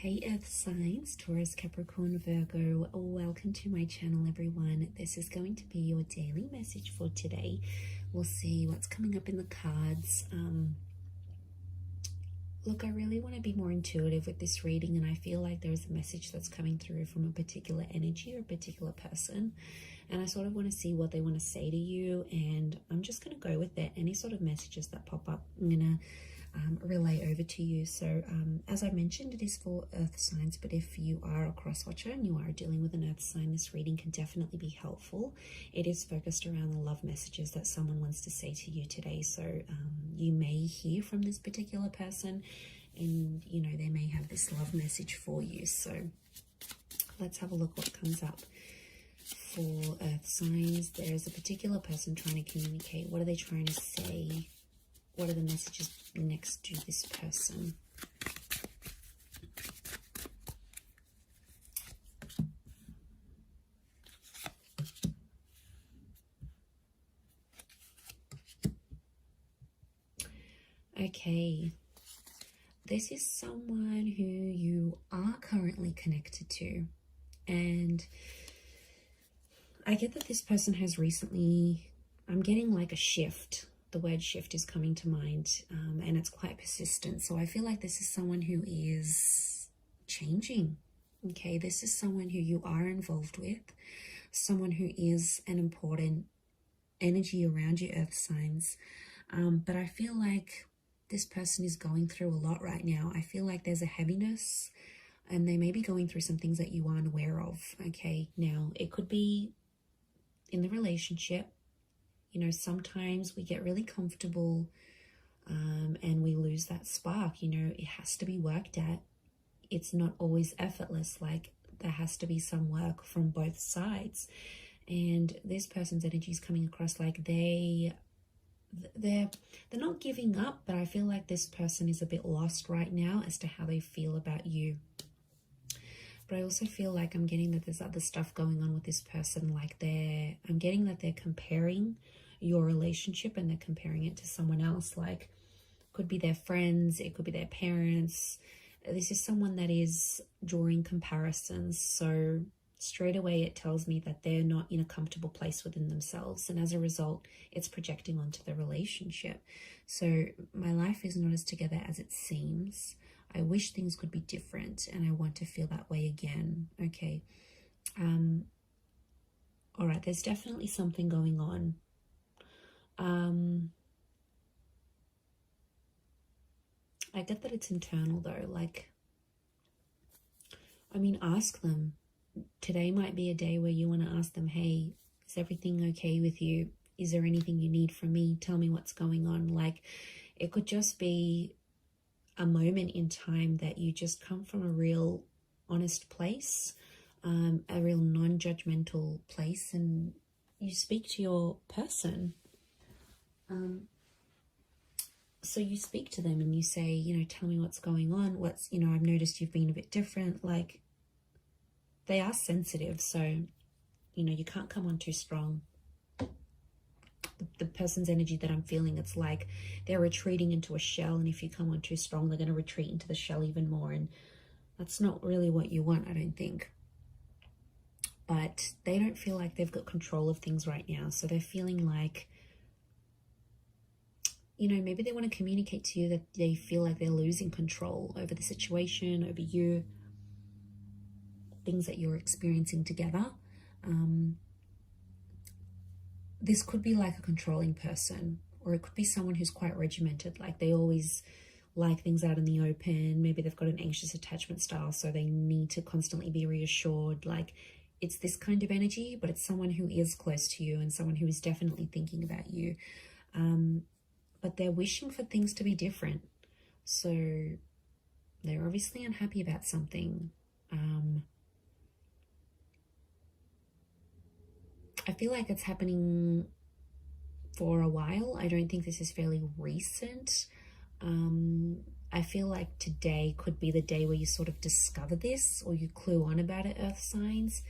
Hey Earth signs, Taurus, Capricorn, Virgo, welcome to my channel everyone. This is going to be your daily message for today. We'll see what's coming up in the cards. Look, I really want to be more intuitive with this reading, and I feel like there's a message that's coming through from a particular energy or a particular person, and I sort of want to see what they want to say to you, and I'm just going to go with it. Any sort of messages that pop up, I'm going to relay over to you. So as I mentioned, it is for earth signs, but if you are a cross watcher and you are dealing with an earth sign, this reading can definitely be helpful. It is focused around the love messages that someone wants to say to you today. So you may hear from this particular person, and you know, they may have this love message for you. So let's have a look what comes up for earth signs. There's a particular person trying to communicate. What are they trying to say? What are the messages next to this person? Okay, this is someone who you are currently connected to, and I get that this person has recently, I'm getting like a shift. The word shift is coming to mind, and it's quite persistent. So I feel like this is someone who is changing. Okay, this is someone who you are involved with, someone who is an important energy around you, earth signs. But I feel like this person is going through a lot right now. I feel like there's a heaviness, and they may be going through some things that you aren't aware of. Okay, now it could be in the relationship. You know, sometimes we get really comfortable and we lose that spark. You know, it has to be worked at. It's not always effortless. Like, there has to be some work from both sides. And this person's energy is coming across like they're not giving up, but I feel like this person is a bit lost right now as to how they feel about you. But I also feel like I'm getting that there's other stuff going on with this person. Like I'm getting that they're comparing your relationship, and they're comparing it to someone else. Like, could be their friends, it could be their parents. This is someone that is drawing comparisons. So straight away it tells me that they're not in a comfortable place within themselves, and as a result it's projecting onto the relationship. So my life is not as together as it seems. I wish things could be different, and I want to feel that way again. Okay. All right, there's definitely something going on. I get that it's internal though. Like, I mean, ask them. Today might be a day where you want to ask them, hey, is everything okay with you? Is there anything you need from me? Tell me what's going on. Like, it could just be a moment in time that you just come from a real honest place, a real non-judgmental place, and you speak to your person. So you speak to them and you say, you know, tell me what's going on. You know, I've noticed you've been a bit different. Like, they are sensitive, so, you know, you can't come on too strong. The person's energy that I'm feeling, it's like they're retreating into a shell, and if you come on too strong, they're going to retreat into the shell even more, and that's not really what you want, I don't think. But they don't feel like they've got control of things right now, so they're feeling like, you know, maybe they want to communicate to you that they feel like they're losing control over the situation, over you, things that you're experiencing together. This could be like a controlling person, or it could be someone who's quite regimented. Like, they always like things out in the open. Maybe they've got an anxious attachment style, so they need to constantly be reassured. Like, it's this kind of energy, but it's someone who is close to you and someone who is definitely thinking about you. But they're wishing for things to be different. So they're obviously unhappy about something. I feel like it's happening for a while. I don't think this is fairly recent. I feel like today could be the day where you sort of discover this, or you clue on about it, earth signs.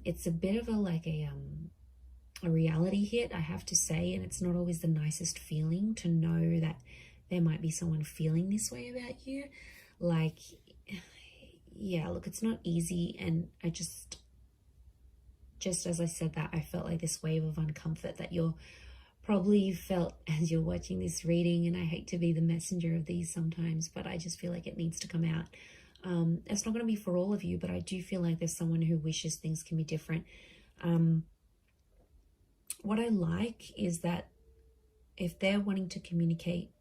It's a bit of a reality hit, I have to say, and it's not always the nicest feeling to know that there might be someone feeling this way about you. Like, yeah, look, it's not easy. And I just as I said that, I felt like this wave of uncomfort that you're probably felt as you're watching this reading. And I hate to be the messenger of these sometimes, but I just feel like it needs to come out. It's not going to be for all of you, but I do feel like there's someone who wishes things can be different. What I like is that if they're wanting to communicate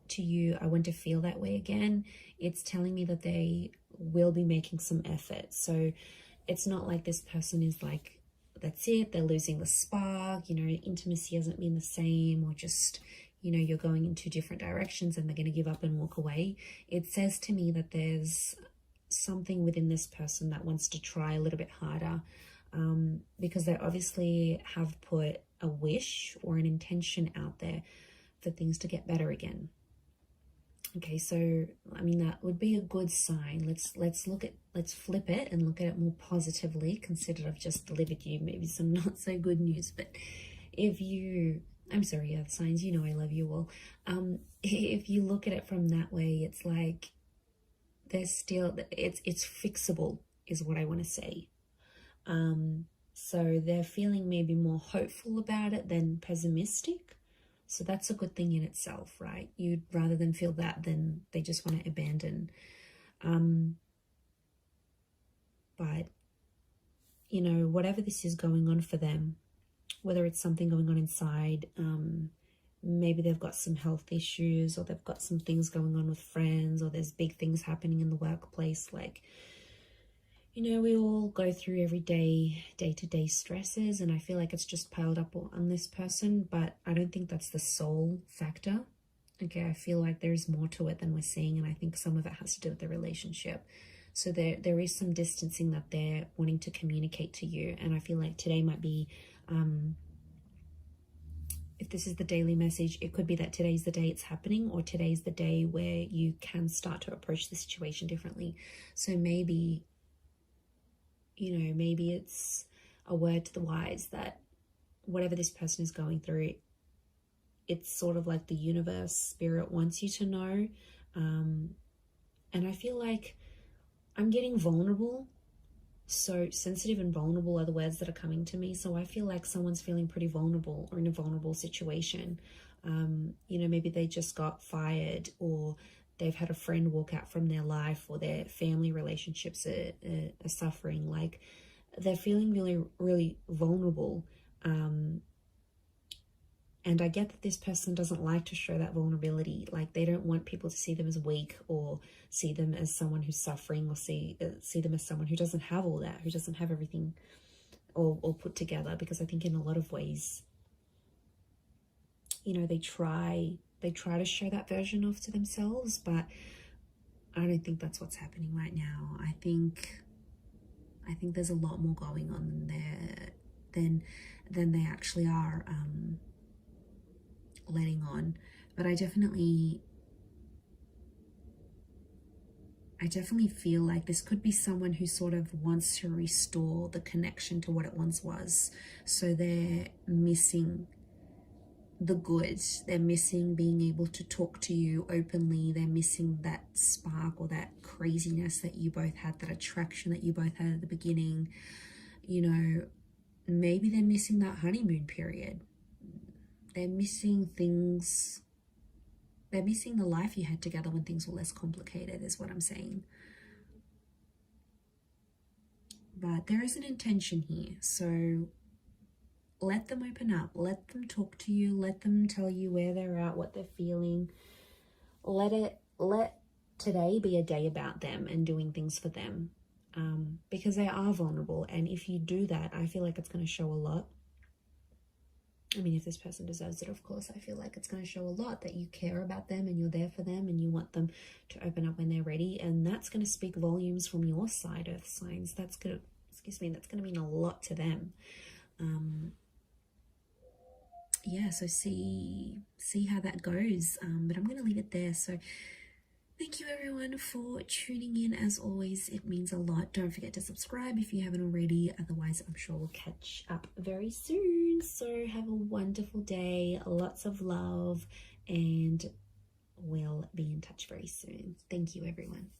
to you, I want to feel that way again, it's telling me that they will be making some effort. So it's not like this person is like, that's it, they're losing the spark, you know, intimacy hasn't been the same, or just, you know, you're going in two different directions and they're going to give up and walk away. It says to me that there's something within this person that wants to try a little bit harder, because they obviously have put a wish or an intention out there for things to get better again. Okay, so I mean, that would be a good sign. Let's flip it and look at it more positively, consider I've just delivered you maybe some not so good news. But if you, I'm sorry, earth signs, you know I love you all. If you look at it from that way, it's like there's still, it's fixable is what I want to say. So they're feeling maybe more hopeful about it than pessimistic. So that's a good thing in itself, right? You'd rather than feel that than they just want to abandon. But, you know, whatever this is going on for them, whether it's something going on inside, maybe they've got some health issues, or they've got some things going on with friends, or there's big things happening in the workplace. Like, you know, we all go through every day-to-day stresses, and I feel like it's just piled up on this person, but I don't think that's the sole factor. Okay, I feel like there's more to it than we're seeing, and I think some of it has to do with the relationship. So there is some distancing that they're wanting to communicate to you, and I feel like today might be, if this is the daily message, it could be that today's the day it's happening, or today's the day where you can start to approach the situation differently. So maybe, you know, maybe it's a word to the wise that whatever this person is going through, it's sort of like the universe, spirit wants you to know. And I feel like I'm getting vulnerable. So sensitive and vulnerable are the words that are coming to me. So I feel like someone's feeling pretty vulnerable or in a vulnerable situation. You know, maybe they just got fired, or they've had a friend walk out from their life, or their family relationships are suffering. Like, they're feeling really, really vulnerable. And I get that this person doesn't like to show that vulnerability. Like, they don't want people to see them as weak, or see them as someone who's suffering, or see them as someone who doesn't have all that, who doesn't have everything all put together. Because I think in a lot of ways, you know, they try to show that version of to themselves, but I don't think that's what's happening right now. I think there's a lot more going on there than they actually are letting on. But I definitely feel like this could be someone who sort of wants to restore the connection to what it once was. So they're missing the good, they're missing being able to talk to you openly, they're missing that spark or that craziness that you both had, that attraction that you both had at the beginning. You know, maybe they're missing that honeymoon period, they're missing things, they're missing the life you had together when things were less complicated, is what I'm saying. But there is an intention here, so let them open up, let them talk to you, let them tell you where they're at, what they're feeling. Let today be a day about them and doing things for them, because they are vulnerable. And if you do that, I feel like it's going to show a lot. I mean, if this person deserves it, of course, I feel like it's going to show a lot that you care about them and you're there for them and you want them to open up when they're ready. And that's going to speak volumes from your side, earth signs. That's going to mean a lot to them. Yeah, so see how that goes. But I'm going to leave it there. So thank you everyone for tuning in. As always, it means a lot. Don't forget to subscribe if you haven't already. Otherwise, I'm sure we'll catch up very soon. So have a wonderful day, lots of love, and we'll be in touch very soon. Thank you everyone.